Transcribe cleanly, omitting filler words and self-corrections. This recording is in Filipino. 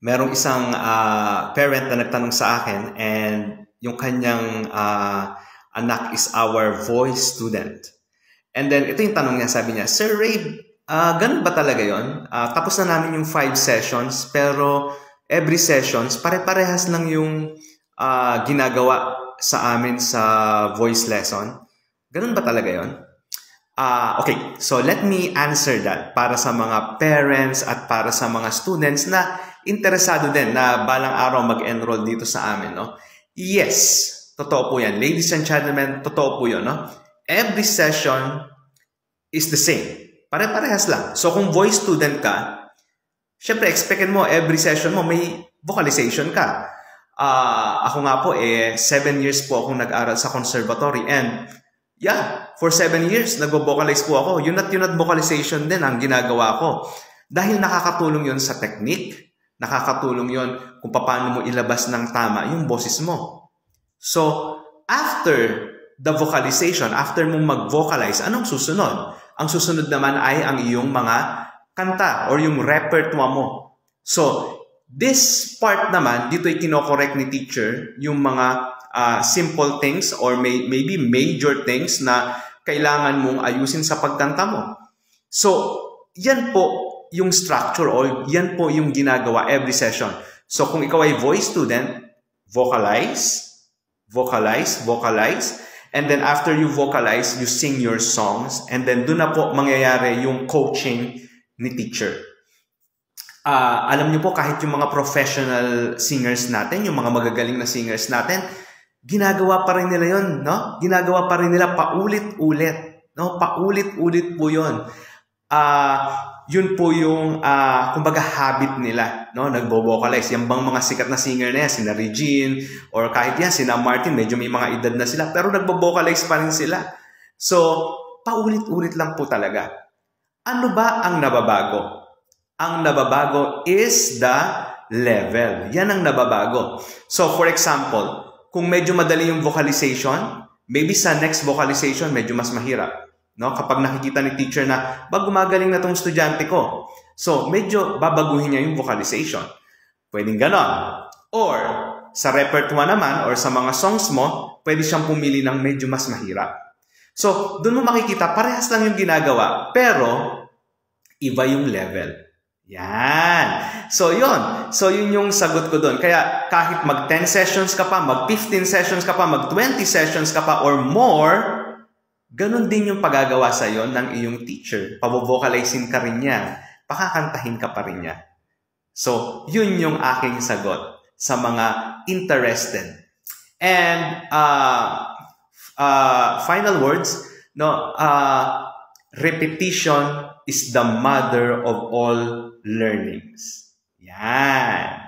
merong isang parent na nagtanong sa akin and yung kanyang anak is our voice student. And then ito yung tanong niya, sabi niya, Sir Ray, ganun ba talaga yon? Tapos na namin yung 5 sessions pero every sessions pare-parehas lang yung ginagawa sa amin sa voice lesson. Ganun ba talaga yon? Okay, so let me answer that para sa mga parents at para sa mga students na interesado din na balang araw mag-enroll dito sa amin, no? Yes, totoo po yan. Ladies and gentlemen, totoo po yun, no? Every session is the same. Pare-parehas lang. So kung voice student ka, syempre expected mo every session mo may vocalization ka. Ako nga po, 7 years po akong nag-aral sa conservatory and yeah, for 7 years, nagvo-vocalize po ako. Yun at vocalization din ang ginagawa ko. Dahil nakakatulong yun sa technique, nakakatulong yun kung paano mo ilabas ng tama yung boses mo. So, after the vocalization, after mong mag-vocalize, anong susunod? Ang susunod naman ay ang iyong mga kanta or yung repertoire mo. So, this part naman, dito ay kino-correct ni teacher yung mga simple things or maybe major things na kailangan mong ayusin sa pagkanta mo. So, yan po yung structure or yan po yung ginagawa every session. So, kung ikaw ay voice student, vocalize, vocalize, vocalize, and then after you vocalize, you sing your songs, and then doon na po mangyayari yung coaching ni teacher. Alam niyo po, kahit yung mga professional singers natin, yung mga magagaling na singers natin, ginagawa pa rin nila yun, no? Ginagawa pa rin nila paulit-ulit, no? Paulit-ulit po yun. Yun po yung, kumbaga, habit nila, no? Nagbo-vocalize. Yan bang mga sikat na singer na yan, sina Regine, or kahit yan, sina Martin, medyo may mga edad na sila, pero nagbo-vocalize pa rin sila. So, paulit-ulit lang po talaga. Ano ba ang nababago? Ang nababago is the level. Yan ang nababago. So, for example, kung medyo madali yung vocalization, maybe sa next vocalization, medyo mas mahirap. No? Kapag nakikita ni teacher na, gumagaling na tong estudyante ko. So, medyo babaguhin niya yung vocalization. Pwedeng ganon. Or, sa repertoire naman, or sa mga songs mo, pwede siyang pumili ng medyo mas mahirap. So, doon mo makikita, parehas lang yung ginagawa, pero iba yung level. Yan. So, yun. So, yun yung sagot ko doon. Kaya, kahit mag-10 sessions ka pa, mag-15 sessions ka pa, mag-20 sessions ka pa, or more, ganun din yung pagagawa sa'yo ng iyong teacher. Pabovocalizein ka rin niya. Pakakantahin ka pa rin niya. So, yun yung aking sagot sa mga interested. And, final words, no, repetition is the mother of all learnings. Yan.